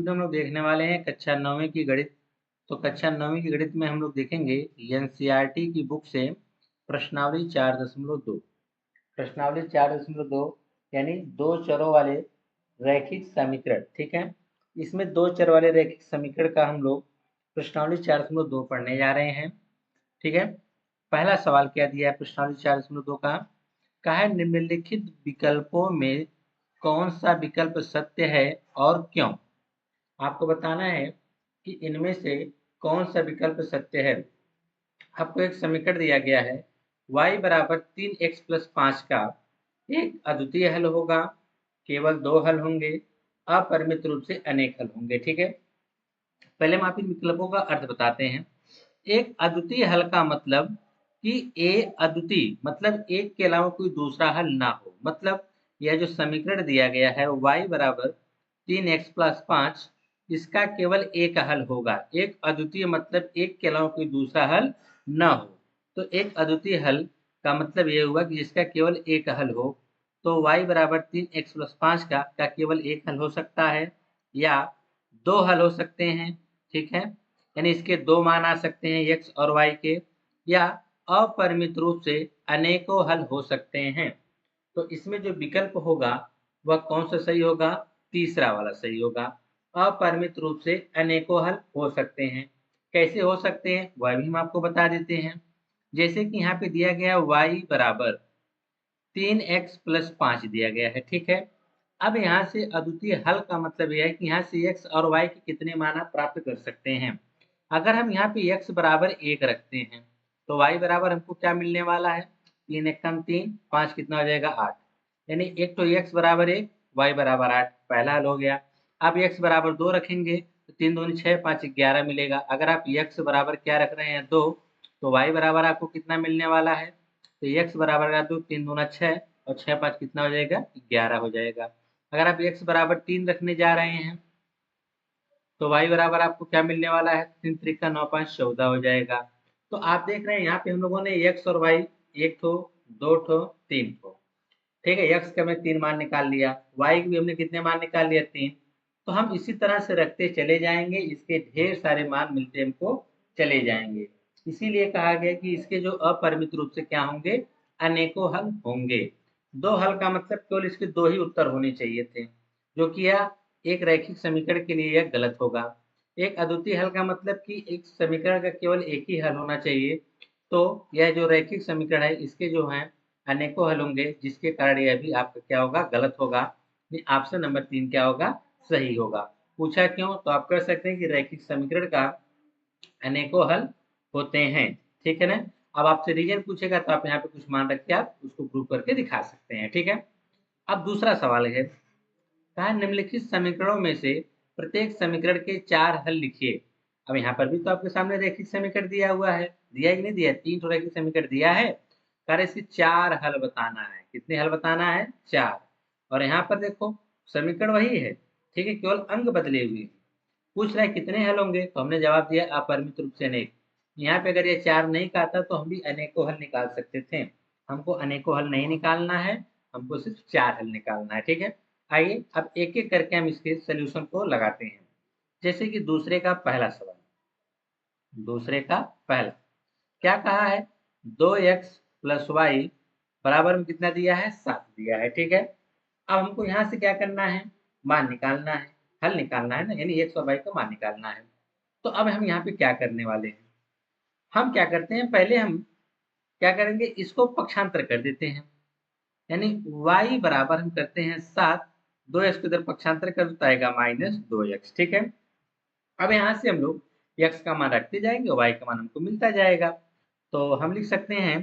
हम लोग देखने वाले हैं कक्षा 9वीं की गणित। तो कक्षा 9वीं की गणित में हम लोग देखेंगे एनसीईआरटी की बुक से प्रश्नावली 4.2। प्रश्नावली 4.2 यानी दो चरों वाले रैखिक समीकरण। ठीक है, इसमें दो चर वाले रैखिक समीकरण का हम लोग प्रश्नावली 4.2 पढ़ने जा रहे हैं। ठीक है, पहला सवाल क्या दिया है प्रश्नावली 4.2 का? कहा है निम्नलिखित विकल्पों में कौन सा विकल्प सत्य है और क्यों? आपको बताना है कि इनमें से कौन सा विकल्प सत्य है। आपको एक समीकरण दिया गया है y बराबर 3x प्लस 5 का एक अद्वितीय हल होगा, केवल दो हल होंगे, अपरिमित रूप से अनेक हल होंगे। ठीक है, पहले हम आप इन विकल्पों का अर्थ बताते हैं। एक अद्वितीय हल का मतलब कि ए अद्वितीय मतलब एक के अलावा कोई दूसरा हल ना हो। मतलब यह जो समीकरण दिया गया है y बराबर 3x प्लस 5, इसका केवल एक हल होगा। एक अद्वितीय मतलब एक के अलावा कोई दूसरा हल ना हो। तो एक अद्वितीय हल का मतलब यह हुआ कि जिसका केवल एक हल हो। तो y बराबर 3x प्लस 5 का केवल एक हल हो सकता है या दो हल हो सकते हैं। ठीक है, यानी इसके दो मान आ सकते हैं x और y के, या अपरिमित रूप से अनेकों हल हो सकते हैं। तो इसमें जो विकल्प होगा वह कौन सा सही होगा? तीसरा वाला सही होगा। अपरिमित रूप से अनेकों हल हो सकते हैं। कैसे हो सकते हैं वह भी हम आपको बता देते हैं। जैसे कि यहाँ पे दिया गया y बराबर 3x प्लस 5 दिया गया है। ठीक है, अब यहाँ से अद्वितीय हल का मतलब यह है कि यहाँ से x और y के कितने मान आप प्राप्त कर सकते हैं। अगर हम यहाँ पे x बराबर 1 रखते हैं तो y बराबर हमको क्या मिलने वाला है? 3 एक कम 3, 5 कितना हो जाएगा? 8। यानी एक तो x बराबर 1, y बराबर 8, पहला हल हो गया। अब x बराबर 2 रखेंगे तो 3 दूनी 6, 5 11 मिलेगा। अगर आप x बराबर क्या रख रहे हैं? 2, तो y बराबर आपको कितना मिलने वाला है? तो x बराबर का 2, 3 दूना 6 और 6 5 कितना हो जाएगा? 11 हो जाएगा। अगर आप x बराबर 3 रखने जा रहे हैं तो y बराबर आपको क्या मिलने वाला है? 3 त्रिका 9 5 14 हो जाएगा। तो आप देख रहे हैं यहाँ पे हम लोगों ने x और y एक ठो, दो ठो, तीन ठो। ठीक है, x का हमने 3 मान निकाल लिया, y के भी हमने कितने मान निकाल लिया? 3। तो हम इसी तरह से रखते चले जाएंगे, इसके ढेर सारे मान मिलते हमको चले जाएंगे। इसीलिए कहा गया कि इसके जो अपरिमित रूप से क्या होंगे? अनेकों हल होंगे। दो हल का मतलब केवल इसके दो ही उत्तर होने चाहिए थे, जो कि यह एक रैखिक समीकरण के लिए यह गलत होगा। एक अद्वितीय हल का मतलब कि एक समीकरण का केवल एक ही हल होना चाहिए। तो यह जो रैखिक समीकरण है इसके जो है अनेकों हल होंगे, जिसके कारण यह भी आपका क्या होगा? गलत होगा। ऑप्शन नंबर 3 क्या होगा? सही होगा। पूछा क्यों? तो आप कर सकते हैं कि रैखिक समीकरण का अनेकों हल होते हैं। ठीक है ना? अब आपसे रीजन पूछेगा तो आप यहाँ पे कुछ मान रख के आप उसको प्रूव करके दिखा सकते हैं। ठीक है, अब दूसरा सवाल है, कहा निम्नलिखित समीकरणों में से प्रत्येक समीकरण के 4 हल लिखिए। अब यहाँ पर भी तो आपके सामने रैखिक समीकरण दिया हुआ है, दिया कि नहीं दिया? 3 रैखिक समीकरण दिया है। कार्य से 4 हल बताना है। कितने हल बताना है? 4। और यहाँ पर देखो समीकरण वही है, ठीक है, केवल अंक बदले हुए हैं। पूछ रहा है कितने हल होंगे, तो हमने जवाब दिया अपरिमित रूप से अनेक। यहाँ पे अगर ये 4 नहीं कहता तो हम भी अनेकों हल निकाल सकते थे। हमको अनेकों हल नहीं निकालना है, हमको सिर्फ 4 हल निकालना है। ठीक है, आइए अब एक एक करके हम इसके सोल्यूशन को लगाते हैं। जैसे कि दूसरे का पहला सवाल, दूसरे का पहला क्या कहा है? 2x प्लस वाई बराबर में कितना दिया है? 7 दिया है। ठीक है, अब हमको यहाँ से क्या करना है? मान निकालना है, हल निकालना है ना, यानी x और y का मान निकालना है। तो अब हम यहाँ पे क्या करने वाले हैं? हम क्या करते हैं, पहले हम क्या करेंगे, इसको पक्षांतर कर देते हैं। यानी y बराबर हम करते हैं 7, 2x को इधर पक्षांतर कर देता आएगा -2x। ठीक है, अब यहाँ से हम लोग x का मान रखते जाएंगे, y का मान हमको मिलता जाएगा। तो हम लिख सकते हैं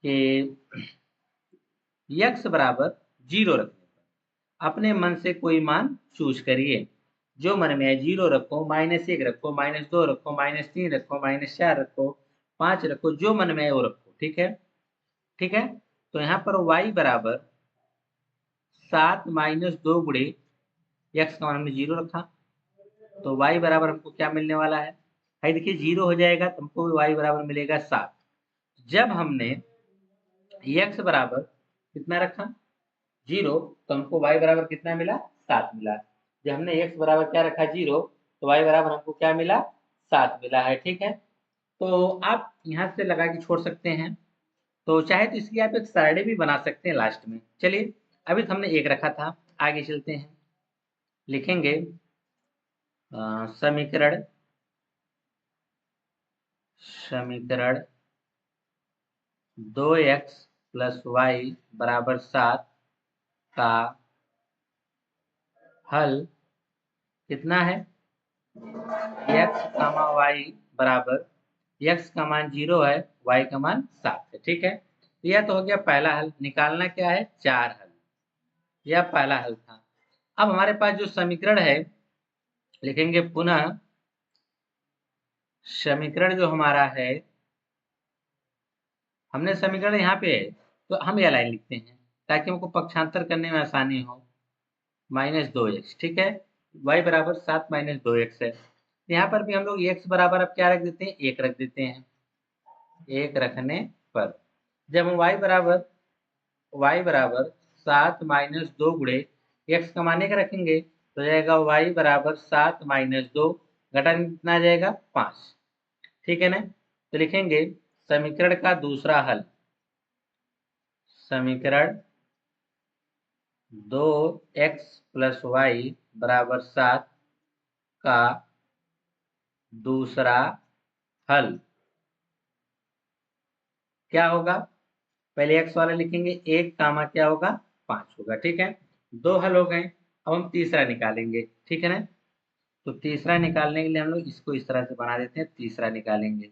कि x बराबर 0 रखने पर अपने मन से कोई मान चूज करिए। जो मन में है 0 रखो, -1 रखो, -2 रखो, -3 रखो, -4 रखो, 5 रखो, जो मन में है वो रखो। ठीक है, ठीक है, तो यहाँ पर y बराबर 7 -2 गुणे x का मान हमने 0 रखा, तो y बराबर हमको क्या मिलने वाला है? भाई देखिए 0 हो जाएगा तो हमको y बराबर मिलेगा 7। जब हमने x बराबर कितना रखा? 0, तो हमको y बराबर कितना मिला? 7 मिला। जब हमने x बराबर क्या रखा 0, तो y बराबर हमको क्या मिला 7 मिला है। ठीक है, तो आप यहाँ से लगा के छोड़ सकते हैं, तो चाहे तो इसकी आप एक सारणी भी बना सकते हैं लास्ट में। चलिए, अभी तो हमने 1 रखा था, आगे चलते हैं। लिखेंगे समीकरण समीकरण 2x प्लस वाई बराबर 7 का हल कितना है? x कामा वाई बराबर, x का मान 0 है, y का मान 7 है। ठीक है, तो यह तो हो गया पहला हल। निकालना क्या है? 4 हल। यह पहला हल था। अब हमारे पास जो समीकरण है, लिखेंगे पुनः समीकरण जो हमारा है, हमने समीकरण यहाँ पे है तो हम यह लाइन लिखते हैं ताकि हमको पक्षांतर करने में आसानी हो। -2x, ठीक है, y बराबर 7 -2x है। यहाँ पर भी हम लोग x बराबर अब क्या रख देते हैं? 1 रख देते हैं। 1 रखने पर जब हम y बराबर 7 -2 गुणे x का मान 1 रखेंगे तो जाएगा y बराबर 7 -2, घटा कितना आ जाएगा? 5। ठीक है ना, तो लिखेंगे समीकरण का दूसरा हल। समीकरण 2x प्लस वाई बराबर 7 का दूसरा हल क्या होगा? पहले x वाला लिखेंगे, 1 कामा क्या होगा? 5 होगा। ठीक है, 2 हल हो गए। अब हम तीसरा निकालेंगे। ठीक है ना, तो तीसरा निकालने के लिए हम लोग इसको इस तरह से बना देते हैं, तीसरा निकालेंगे।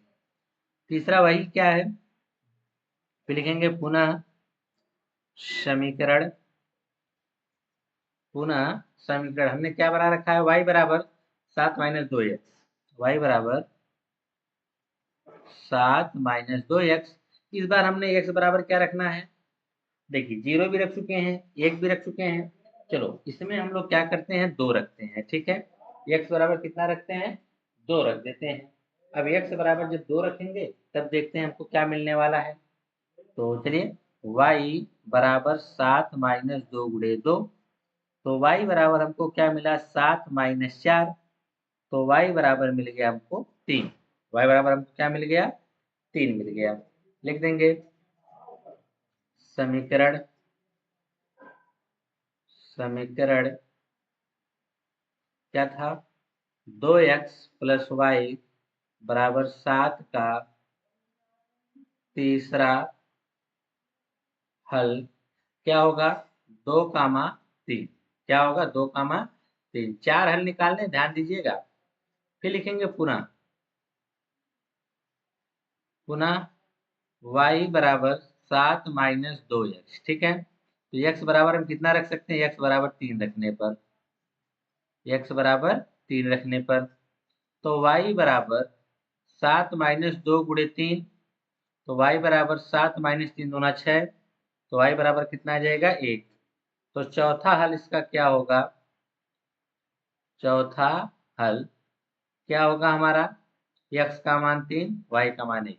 तीसरा वही क्या है? फिर लिखेंगे पुनः समीकरण हमने क्या बना रखा है? y बराबर 7 -2x, y बराबर 7 -2x। इस बार हमने x बराबर क्या रखना है? देखिए, 0 भी रख चुके हैं, 1 भी रख चुके हैं। चलो, इसमें हम लोग क्या करते हैं? 2 रखते हैं। ठीक है, x बराबर कितना रखते हैं? 2 रख देते हैं। अब x बराबर जब 2 रखेंगे तब देखते हैं हमको क्या मिलने वाला है। तो चलिए, y बराबर 7 -2 गुणे 2, तो y बराबर हमको क्या मिला? 7 -4, तो y बराबर मिल गया हमको 3। y बराबर हमको क्या मिल गया? 3 मिल गया। लिख देंगे समीकरण क्या था? 2x प्लस वाई बराबर 7 का तीसरा हल क्या होगा? 2 कामा 3। क्या होगा? 2 कामा 3। 4 हल निकालने, ध्यान दीजिएगा। फिर लिखेंगे पुनः y बराबर 7 -2x। ठीक है, तो x बराबर हम कितना रख सकते हैं? x बराबर 3 रखने पर, x बराबर 3 रखने पर, तो y बराबर 7 -2 गुणे 3, तो y बराबर 7 -3 दूना 6, तो y बराबर कितना आ जाएगा? 1। तो चौथा हल इसका क्या होगा? चौथा हल क्या होगा हमारा? x का मान 3, y का मान 1।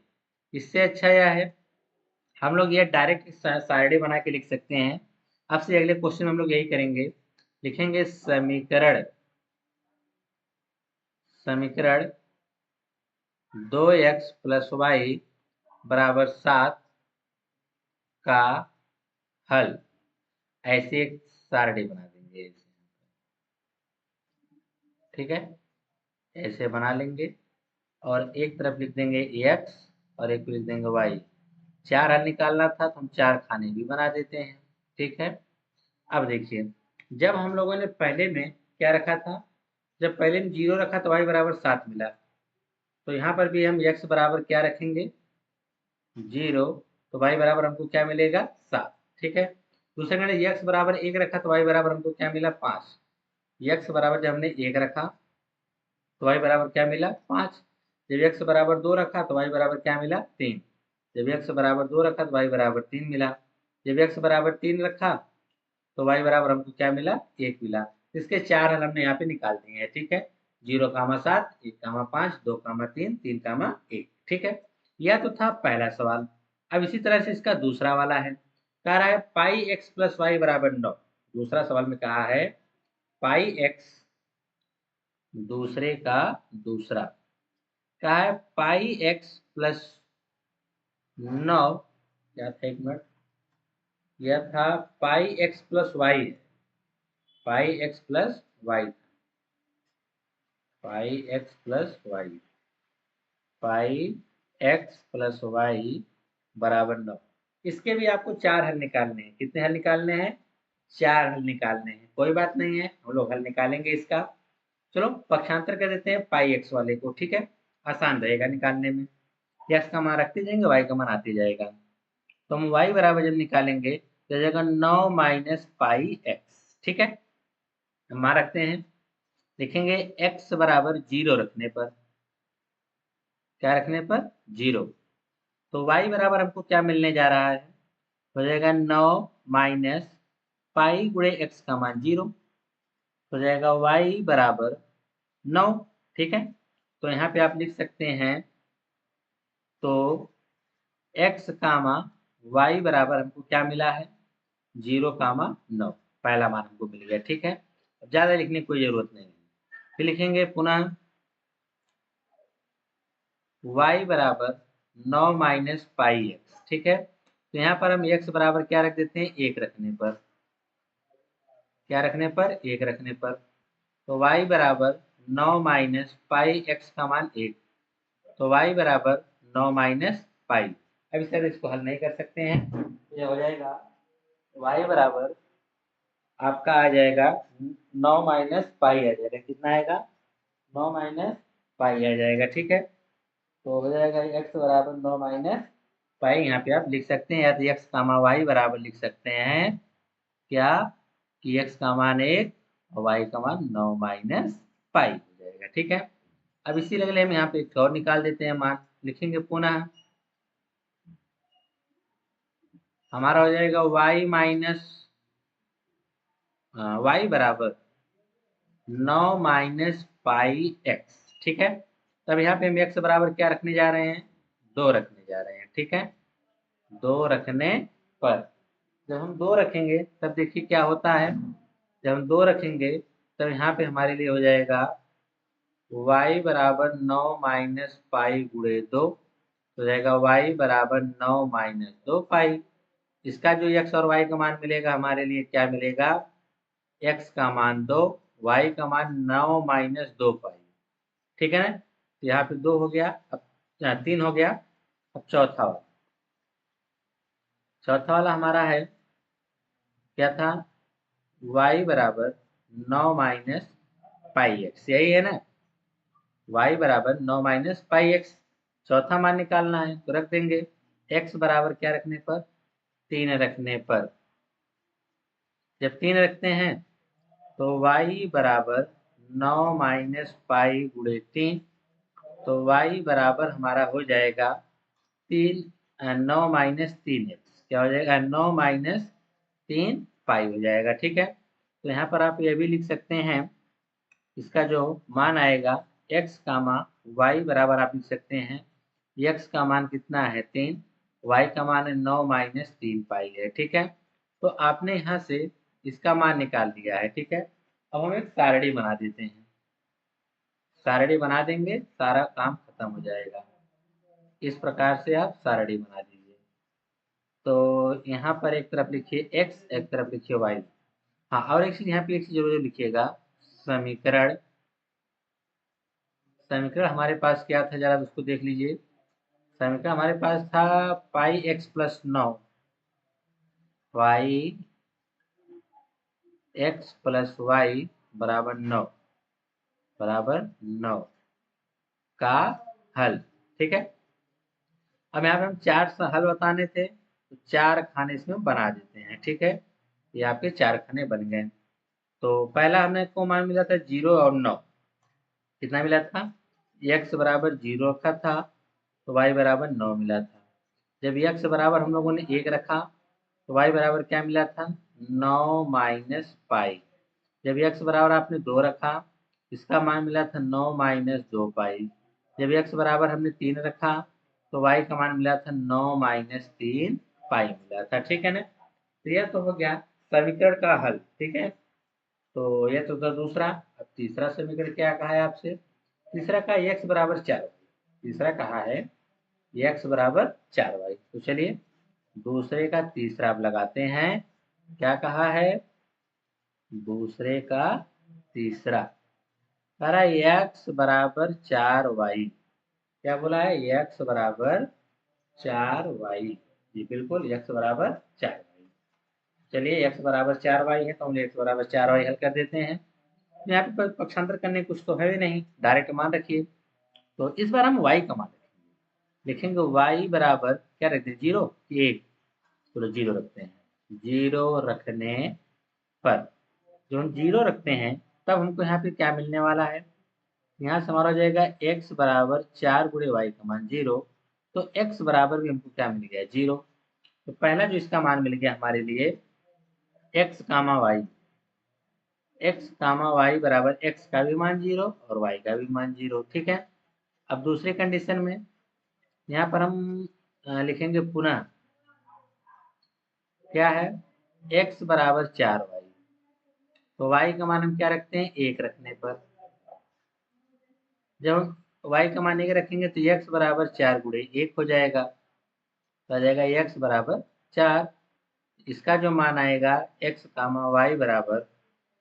इससे अच्छा यह है, हम लोग ये डायरेक्ट सारणी बना के लिख सकते हैं। अब से अगले क्वेश्चन में हम लोग यही करेंगे। लिखेंगे समीकरण 2x प्लस वाई बराबर 7 का हल, ऐसे एक सारणी बना देंगे। ठीक है, ऐसे बना लेंगे और एक तरफ लिख देंगे x और एक लिख देंगे y। 4 हल निकालना था तो हम 4 खाने भी बना देते हैं। ठीक है, अब देखिए, जब हम लोगों ने पहले में क्या रखा था? जब पहले में 0 रखा तो y बराबर 7 मिला, तो यहाँ पर भी हम x बराबर क्या रखेंगे? 0, तो y बराबर हमको क्या मिलेगा? 7। ठीक है, दूसरे मैंने x बराबर 1 रखा तो y बराबर हमको क्या मिला? 5। x बराबर जब हमने 1 रखा तो y बराबर क्या मिला? 5। जब x बराबर 2 रखा तो y बराबर क्या मिला? 3। जब x बराबर 2 रखा तो y बराबर 3 मिला। जब x बराबर 3 रखा तो y बराबर हमको क्या मिला? 1 मिला। इसके 4 हल हमने यहाँ पे निकाल दिए हैं। ठीक है, 0 कामा 7, 1 कामा 5, 2 कामा 3, 3 कामा 1। ठीक है, यह तो था पहला सवाल। अब इसी तरह से इसका दूसरा वाला है, कह रहा है पाई x प्लस वाई बराबर 9। दूसरा सवाल में कहा है पाई x दूसरे का दूसरा। क्या है? पाई एक्स प्लस 9, क्या था, एक मिनट, यह था पाई एक्स प्लस वाई, पाई एक्स प्लस वाई, पाई एक्स प्लस वाई, पाई एक्स प्लस वाई बराबर 9। इसके भी आपको चार हल निकालने हैं। कितने हल निकालने हैं? चार हल निकालने हैं। कोई बात नहीं है, हम लोग हल निकालेंगे इसका। चलो पक्षांतर कर देते हैं पाई एक्स वाले को, ठीक है, आसान रहेगा निकालने में। एक्स का मान रखते जाएंगे, वाई का मान आते जाएगा। तो हम y बराबर जब निकालेंगे तो जाएगा 9 माइनस पाई एक्स, ठीक है। हम मान रखते हैं, लिखेंगे x बराबर 0 रखने पर, क्या रखने पर? 0। तो y बराबर हमको क्या मिलने जा रहा है? हो जाएगा 9 माइनस पाई गुणे x का मान 0, हो जाएगा y बराबर 9, ठीक है। तो यहाँ पे आप लिख सकते हैं, तो x कामा y बराबर हमको क्या मिला है? 0,9। पहला मान हमको मिल गया, ठीक है। अब ज्यादा लिखने की कोई जरूरत नहीं है। फिर लिखेंगे पुनः y बराबर 9 माइनस पाई एक्स, ठीक है। तो यहाँ पर हम x बराबर क्या रख देते हैं? 1 रखने पर, क्या रखने पर? 1 रखने पर। तो y बराबर 9 माइनस पाई एक्स का मान 1, तो y बराबर 9 माइनस पाई। अब इस तरह इसको हल नहीं कर सकते हैं, ये हो जाएगा y बराबर आपका आ जाएगा 9 माइनस पाई आ जाएगा। कितना आएगा? 9 माइनस पाई आ जाएगा, ठीक है। तो हो जाएगा x बराबर 9 माइनस पाई। यहाँ पे आप लिख सकते हैं, या तो x कामा वाई बराबर लिख सकते हैं क्या, कि x का मान 1 और y का मान 9 माइनस पाई हो जाएगा, ठीक है। अब इसी लगले हम यहाँ पे एक और निकाल देते हैं मान, लिखेंगे पुनः, हमारा हो जाएगा y माइनस y बराबर 9 माइनस पाई एक्स, ठीक है। तब यहाँ पे हम x बराबर क्या रखने जा रहे हैं? 2 रखने जा रहे हैं, ठीक है। 2 रखने पर, जब हम 2 रखेंगे तब देखिए क्या होता है। जब हम 2 रखेंगे तब यहाँ पे हमारे लिए हो जाएगा y बराबर 9 माइनस पाई गुणे 2, तो जाएगा y बराबर 9 माइनस 2 पाई। इसका जो x और y का मान मिलेगा हमारे लिए क्या मिलेगा? x का मान 2, y का मान 9 माइनस 2 पाई, ठीक है ना। तो यहाँ पे 2 हो गया, अब 3 हो गया। अब चौथा वाला, चौथा वाला हमारा है, क्या था? y बराबर 9 माइनस पाई एक्स, यही है ना। y बराबर 9 माइनस पाई एक्स, चौथा मान निकालना है तो रख देंगे x बराबर क्या रखने पर? 3 रखने पर। जब 3 रखते हैं तो y बराबर 9 माइनस पाई गुणे 3, तो y बराबर हमारा हो जाएगा 3, 9 माइनस 3x, क्या हो जाएगा? 9 माइनस 3 पाई हो जाएगा, ठीक है। तो यहाँ पर आप ये भी लिख सकते हैं, इसका जो मान आएगा x कामा y बराबर आप लिख सकते हैं, x का मान कितना है? 3, y का मान है 9 माइनस 3 पाई है, ठीक है। तो आपने यहाँ से इसका मान निकाल दिया है, ठीक है। अब हम एक सारणी बना देते हैं, सारणी बना देंगे, सारा काम खत्म हो जाएगा। इस प्रकार से आप सारणी बना दीजिए। तो यहाँ पर एक तरफ लिखिए x, एक तरफ लिखिए y। हाँ, और एक चीज यहाँ पे एक चीज जरूर लिखिएगा, समीकरण, समीकरण हमारे पास क्या था जरा उसको देख लीजिए। समीकरण हमारे पास था pi x plus 9, y x plus y बराबर 9, बराबर 9 का हल, ठीक है। अब यहाँ पे हम 4 हल बताने थे, तो 4 खाने इसमें बना देते हैं, ठीक है। ये आपके 4 खाने बन गए। तो पहला हमने को मान मिला था 0 और 9, कितना मिला था? x बराबर 0 रखा था, तो y बराबर 9 मिला था। जब x बराबर हम लोगों ने 1 रखा, तो y बराबर क्या मिला था? 9 माइनस पाई। जब x बराबर आपने 2 रखा, इसका मान मिला था 9 माइनस 2 पाई। जब x बराबर हमने 3 रखा, तो y का मान मिला था 9 माइनस 3 पाई मिला था, ठीक है ना। तो यह तो हो गया समीकरण का हल, ठीक है। तो यह तो था दूसरा। अब तीसरा समीकरण क्या कहा है आपसे? तीसरा कहा x बराबर 4। तीसरा कहा है x बराबर 4y। तो चलिए दूसरे का तीसरा अब लगाते हैं। क्या कहा है? दूसरे का तीसरा कह रहा है x बराबर 4y। क्या बोला है? x बराबर 4y। जी बिल्कुल, x बराबर 4y। चलिए x बराबर 4y है तो हम x बराबर 4y हल कर देते हैं। यहाँ पे पक्षांतर करने कुछ तो है भी नहीं, डायरेक्ट मान रखिए। तो इस बार हम y का मान रखेंगे। लिखेंगे y बराबर क्या रखते हैं? 0 कि 1? चलो 0 रखते हैं। 0 रखने पर जो हम 0 रखते हैं तब हमको यहाँ पे क्या मिलने वाला है? यहाँ से हमारा हो जाएगा x बराबर 4 गुणे वाई का मान 0। तो x बराबर भी हमको क्या मिल गया? 0। तो पहला जो इसका मान मिल गया हमारे लिए x comma y. x comma y बराबर x का भी मान 0 और y का भी मान 0। ठीक है। अब दूसरे कंडीशन में यहाँ पर हम लिखेंगे पुनः क्या है? x बराबर 4y। तो y का मान हम क्या रखते हैं? 1 रखने पर। जब हम y का मान 1 रखेंगे तो x बराबर 4 गुणे 1 हो जाएगा। तो आ जाएगा x बराबर 4। इसका जो मान आएगा x कामा वाई बराबर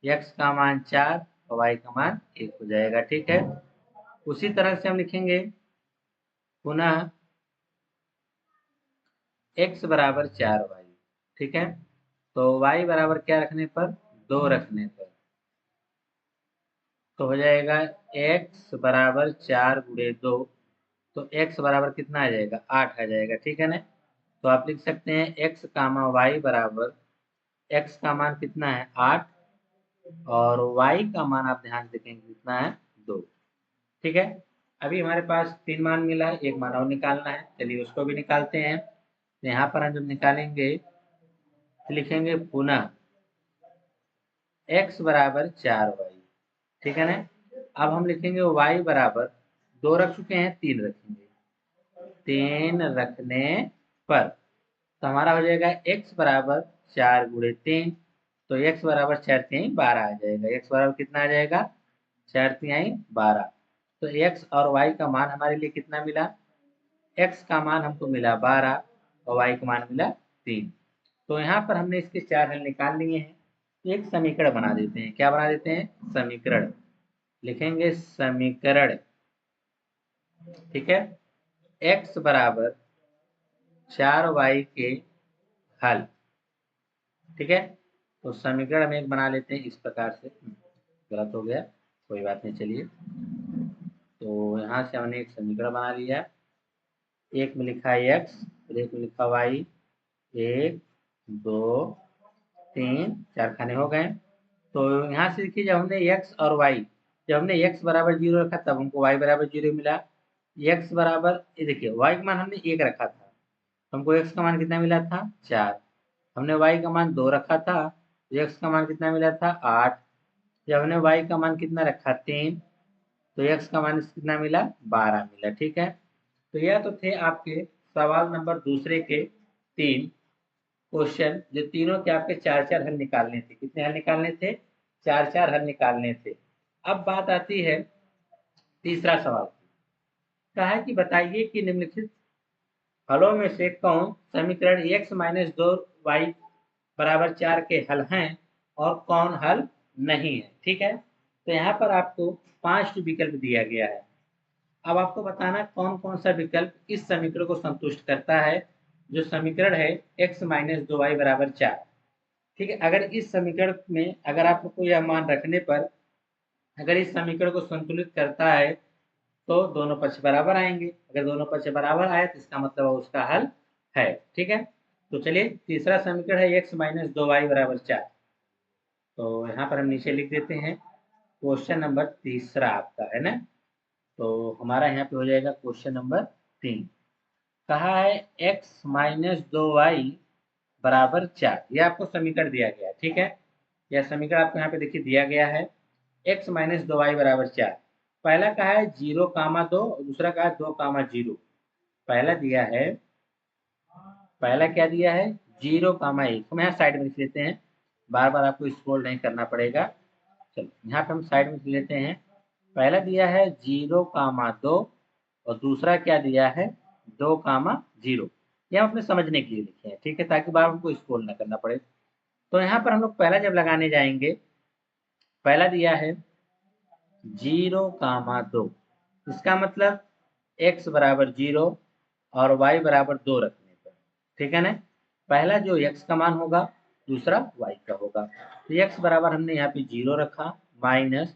x का मान 4 और y का मान 1 हो जाएगा। ठीक है। उसी तरह से हम लिखेंगे पुनः x बराबर 4y। ठीक है। तो y बराबर क्या रखने पर? 2 रखने पर। तो हो जाएगा x बराबर 4 गुणे 2। तो x बराबर कितना आ जाएगा? 8 आ जाएगा। ठीक है ना। तो आप लिख सकते हैं x कामा वाई बराबर x का मान कितना है? 8 और y का मान आप ध्यान से देखेंगे कितना है? 2। ठीक है। अभी हमारे पास 3 मान मिला है, एक मान और निकालना है। चलिए उसको भी निकालते हैं। तो यहाँ पर हम जब निकालेंगे तो लिखेंगे पुनः x बराबर 4y। ठीक है ना। अब हम लिखेंगे y बराबर 2 रख चुके हैं, 3 रखेंगे। 3 रखने पर तो हमारा हो जाएगा x बराबर 4 गुणे 3। तो x बराबर 4 3 12 आ जाएगा। x बराबर कितना आ जाएगा? 4 3 12। तो x और y का मान हमारे लिए कितना मिला? x का मान हमको मिला 12 और y का मान मिला 3। तो यहाँ पर हमने इसके 4 हल निकाल लिए हैं। तो एक समीकरण बना देते हैं। क्या बना देते हैं? समीकरण। लिखेंगे समीकरण। ठीक है। x बराबर 4y के हल। ठीक है। तो समीकरण हम एक बना लेते हैं इस प्रकार से। गलत हो गया, कोई बात नहीं। चलिए तो यहाँ से हमने एक समीकरण बना लिया। एक में लिखा है x और एक में लिखा y। 1 2 3 4 खाने हो गए। तो यहाँ से देखिए जब हमने x और y, जब हमने x बराबर 0 रखा तब हमको y बराबर 0 मिला। x बराबर ये देखिए y का मान हमने 1 रखा था, हमको x का मान कितना मिला था? 4। हमने y का मान 2 रखा था, x का मान कितना मिला था? 8। जब हमने y का मान कितना रखा? 3, तो x का मान कितना मिला? 12 मिला। ठीक है। तो यह तो थे आपके सवाल नंबर दूसरे के 3 क्वेश्चन, जो तीनों के आपके 4 4 हल निकालने थे। कितने हल निकालने थे? 4 4 हल निकालने थे। अब बात आती है तीसरा सवाल। कहा है कि बताइए कि निम्नलिखित हलों में से कौन समीकरण x माइनस 2y बराबर 4 के हल हैं और कौन हल नहीं है। ठीक है। तो यहाँ पर आपको 5 विकल्प दिया गया है। अब आपको बताना कौन कौन सा विकल्प इस समीकरण को संतुष्ट करता है। जो समीकरण है x माइनस 2y बराबर 4। ठीक है। अगर इस समीकरण में अगर आपको यह मान रखने पर अगर इस समीकरण को संतुलित करता है तो दोनों पक्ष बराबर आएंगे। अगर दोनों पक्ष बराबर आए तो इसका मतलब उसका हल है। ठीक है। तो चलिए तीसरा समीकरण है x माइनस 2y बराबर 4। तो यहाँ पर हम नीचे लिख देते हैं क्वेश्चन नंबर तीसरा आपका है ना। तो हमारा यहाँ पे हो जाएगा क्वेश्चन नंबर 3। कहा है x माइनस 2y बराबर 4। यह आपको समीकरण दिया गया है। ठीक है। यह समीकरण आपको यहाँ पे देखिए दिया गया है x माइनस 2y बराबर 4। पहला कहा है 0,2 और दूसरा कहा है 2,0। पहला दिया है, पहला क्या दिया है? 0,1। हम यहाँ साइड में लिख लेते हैं, बार बार आपको स्क्रॉल नहीं करना पड़ेगा। चलो यहाँ पे हम साइड में लेते हैं। पहला दिया है 0,2 और दूसरा क्या दिया है 2,0। ये हम अपने समझने के लिए लिखे हैं, ठीक है, ताकि बार हमको स्क्रॉल ना करना पड़े। तो यहाँ पर हम लोग पहला जब लगाने जाएंगे, पहला दिया है 0,2, इसका मतलब x बराबर 0 और y बराबर 2 रखने पर, ठीक है ना। पहला जो x का मान होगा दूसरा y का होगा। तो x बराबर हमने यहाँ पे 0 रखा माइनस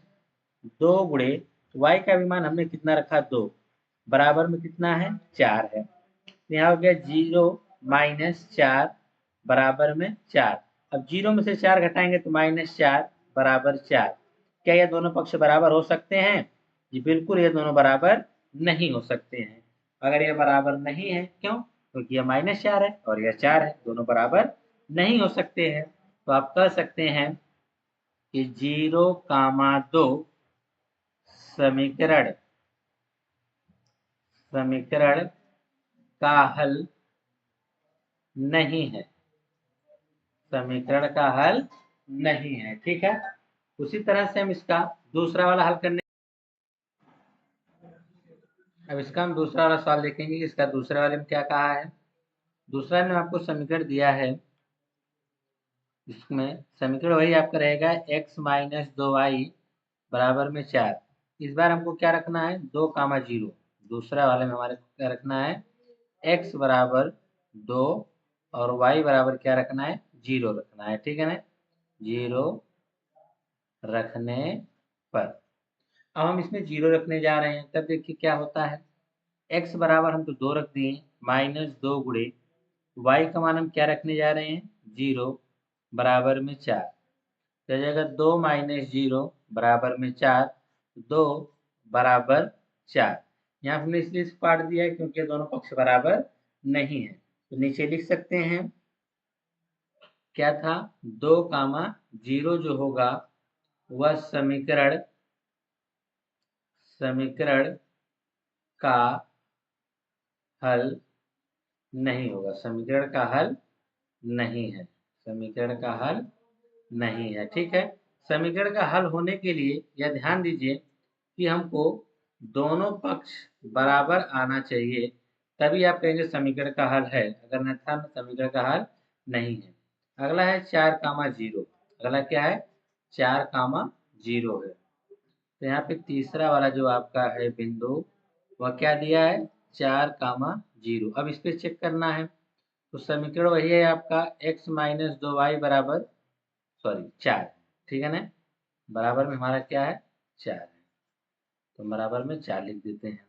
2 गुणे y का भी मान हमने कितना रखा 2, बराबर में कितना है 4 है। तो यहाँ हो गया 0 माइनस 4 बराबर में 4। अब 0 में से 4 घटाएंगे तो -4 बराबर 4। क्या ये दोनों पक्ष बराबर हो सकते हैं? जी बिल्कुल, ये दोनों बराबर नहीं हो सकते हैं। अगर ये बराबर नहीं है, क्यों? क्योंकि यह -4 है और यह 4 है, दोनों बराबर नहीं हो सकते हैं। तो आप कह सकते हैं कि 0,2 समीकरण का हल नहीं है, समीकरण का हल नहीं है, ठीक है। उसी तरह से हम इसका दूसरा वाला हल करने, अब इसका हम दूसरा वाला सवाल देखेंगे कि इसका दूसरे वाले में क्या कहा है। दूसरा में आपको समीकरण दिया है, इसमें समीकरण वही आपका रहेगा x माइनस 2y बराबर में 4। इस बार हमको क्या रखना है 2,0। दूसरा वाले में हमारे क्या रखना है x बराबर 2 और y बराबर क्या रखना है 0 रखना है, ठीक है ना। 0 रखने पर अब हम इसमें 0 रखने जा रहे हैं, तब देखिए क्या होता है। x बराबर हम तो 2 रख दिए -2 गुणे y का मान हम क्या रखने जा रहे हैं 0 बराबर में 4। तो जाएगा 2 माइनस 0 बराबर में 4, 2 बराबर 4। यहाँ हमने इसलिए काट दिया है क्योंकि ये दोनों पक्ष बराबर नहीं है। तो नीचे लिख सकते हैं क्या था 2,0 जो होगा वह समीकरण का हल नहीं होगा, समीकरण का हल नहीं है, समीकरण का हल नहीं है, ठीक है। समीकरण का हल होने के लिए यह ध्यान दीजिए कि हमको दोनों पक्ष बराबर आना चाहिए, तभी आप कहेंगे समीकरण का हल है, अगर अन्यथा समीकरण का हल नहीं है। अगला है 4,0, अगला क्या है 4,0 है। तो यहाँ पे तीसरा वाला जो आपका है बिंदु वह क्या दिया है 4,0। अब इस पे चेक करना है, तो समीकरण वही है आपका x माइनस 2y बराबर 4, ठीक है ना। बराबर में हमारा क्या है 4 है, तो बराबर में 4 लिख देते हैं।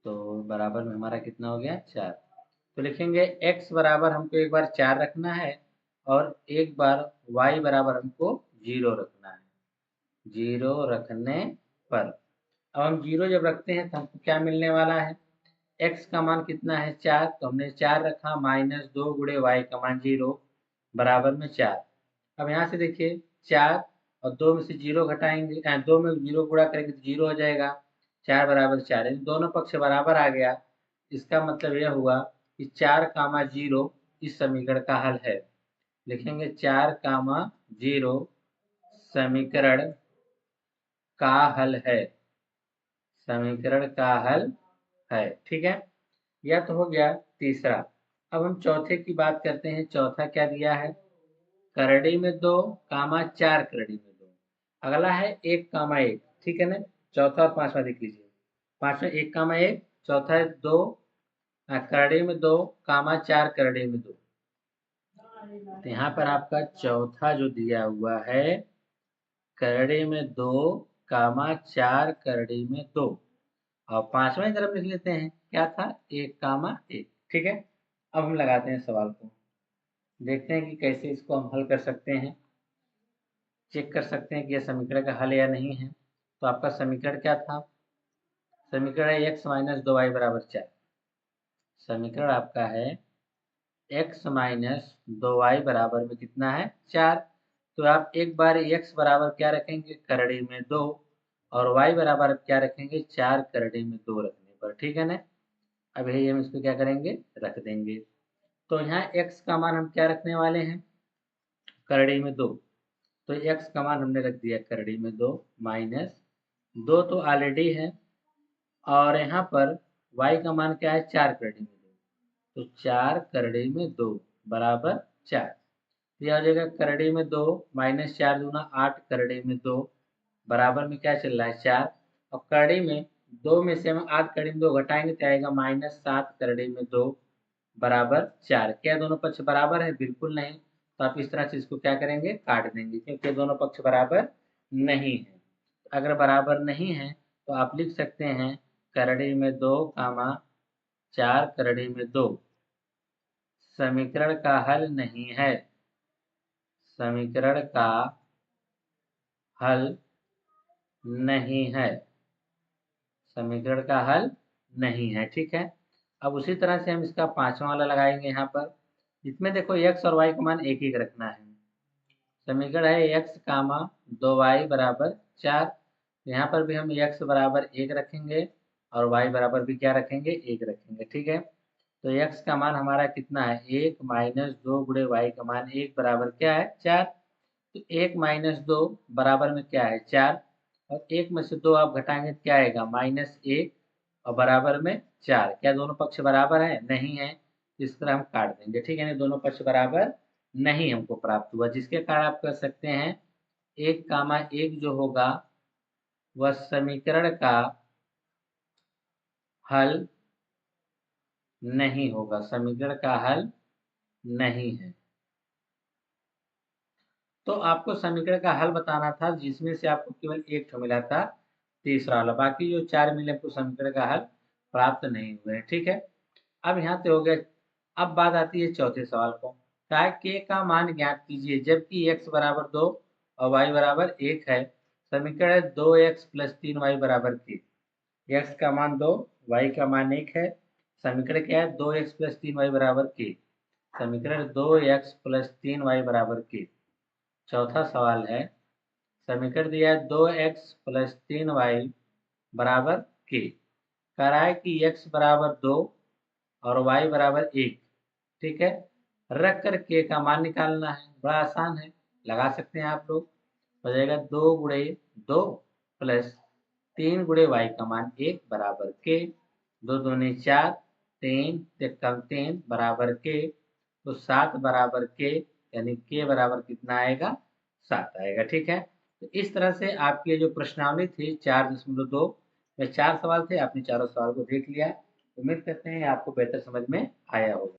तो बराबर में हमारा कितना हो गया 4। तो लिखेंगे x बराबर हमको एक बार 4 रखना है और एक बार y बराबर हमको 0 रखना है, 0 रखने पर। अब हम 0 जब रखते हैं तो हमको क्या मिलने वाला है x का मान कितना है 4, तो हमने 4 रखा -2 गुणे y का मान 0 बराबर में 4। अब यहाँ से देखिए 4 और 2 में से 0 घटाएंगे, 2 में 0 गुणा करेंगे तो 0 हो जाएगा, 4 बराबर 4 है, दोनों पक्ष बराबर आ गया। इसका मतलब यह हुआ कि 4,0 इस समीकरण का हल है। लिखेंगे 4,0 समीकरण का हल है, समीकरण का हल है, ठीक है। यह तो हो गया तीसरा। अब हम चौथे की बात करते हैं। चौथा क्या दिया है करड़ी में 2, 4 करड़ी में 2। अगला है 1,1, ठीक है ना। चौथा और पांचवा देख लीजिए, पांचवा 1,1, चौथा है 2 करड़ी में 2, 4 करड़ी में 2। तो यहाँ पर आपका चौथा जो दिया हुआ है करड़ी में 2, 4 करड़ी में 2, और पांचवा तरफ लिख लेते हैं क्या था 1,1, ठीक है। अब हम लगाते हैं सवाल को, देखते हैं कि कैसे इसको हम हल कर सकते हैं, चेक कर सकते हैं कि यह समीकरण का हल या नहीं है। तो आपका समीकरण क्या था, समीकरण है x माइनस 2y बराबर 4। समीकरण आपका है x माइनस 2y बराबर में कितना है 4। तो आप एक बार x बराबर क्या रखेंगे करड़ी में 2 और y बराबर क्या रखेंगे 4 करड़ी में 2 रखने पर, ठीक है ना। अब यही हम इसको क्या करेंगे रख देंगे। तो यहाँ x का मान हम क्या रखने वाले हैं करड़ी में 2, तो x का मान हमने रख दिया करड़ी में 2 माइनस 2 तो ऑलरेडी है, और यहाँ पर y का मान क्या है 4 करड़ी में 2, तो 4 करड़ी में 2 बराबर 4। यह हो जाएगा करड़ी में 2 माइनस 4 दूना 8 करड़ी में 2 बराबर में क्या चल रहा है 4। और करड़ी में 2 में से हम 8 करड़ी में 2 घटाएंगे तो आएगा -7 करड़ी में 2 बराबर 4। क्या दोनों पक्ष बराबर है? बिल्कुल नहीं। तो आप इस तरह से इसको क्या करेंगे? काट देंगे, क्योंकि दोनों पक्ष बराबर नहीं है। अगर बराबर नहीं है तो आप लिख सकते हैं करड़ी में 2 कामा 4 करड़ी में 2 समीकरण का हल नहीं है। समीकरण का हल नहीं है। समीकरण का हल नहीं है। ठीक है। अब उसी तरह से हम इसका पांचवा वाला लगाएंगे यहाँ पर। इसमें देखो x और y का मान एक एक रखना है। समीकरण है x कामा 2y बराबर 4। यहाँ पर भी हम x बराबर 1 रखेंगे और y बराबर भी क्या रखेंगे? 1 रखेंगे। ठीक है। तो x का मान हमारा कितना है? 1 माइनस 2 गुणे y का मान 1 बराबर क्या है? 4। तो 1 माइनस 2 बराबर में क्या है? 4। और 1 में से 2 आप घटाएंगे तो क्या आएगा? -1 और बराबर में 4। क्या दोनों पक्ष बराबर है? नहीं है। इस तरह हम काट देंगे। ठीक है। नहीं, दोनों पक्ष बराबर नहीं हमको प्राप्त हुआ, जिसके कारण आप कर सकते हैं 1 कामा 1 जो होगा वह समीकरण का हल नहीं होगा। समीकरण का हल नहीं है। तो आपको समीकरण का हल बताना था, जिसमें से आपको केवल एक ठो मिला था, तीसरा वाला। बाकी जो 4 मिले आपको समीकरण का हल प्राप्त नहीं हुए। ठीक है। अब यहाँ से हो गया। अब बात आती है चौथे सवाल को। कहा है k का मान ज्ञात कीजिए जबकि x बराबर 2 और y बराबर 1 है। समीकरण है 2x प्लस 3y बराबर k। x का मान 2, y का मान 1 है। समीकरण क्या है? 2x प्लस 3y बराबर k। समीकरण 2x प्लस 3y बराबर k। चौथा सवाल है, समीकरण दिया है 2x प्लस 3y बराबर k। कह रहा है कि x बराबर 2 और y बराबर 1। ठीक है। रख कर k का मान निकालना है। बड़ा आसान है, लगा सकते हैं आप लोग। हो जाएगा 2 गुणे 2 प्लस 3 गुणे y का मान 1 बराबर k। 2 दूनी 4, 3 कम 3 बराबर k। तो 7 बराबर k, यानी k बराबर कितना आएगा? 7 आएगा। ठीक है। तो इस तरह से आपकी जो प्रश्नावली थी 4.2 में 4 सवाल थे, आपने चारों सवाल को देख लिया। उम्मीद करते हैं आपको बेहतर समझ में आया होगा।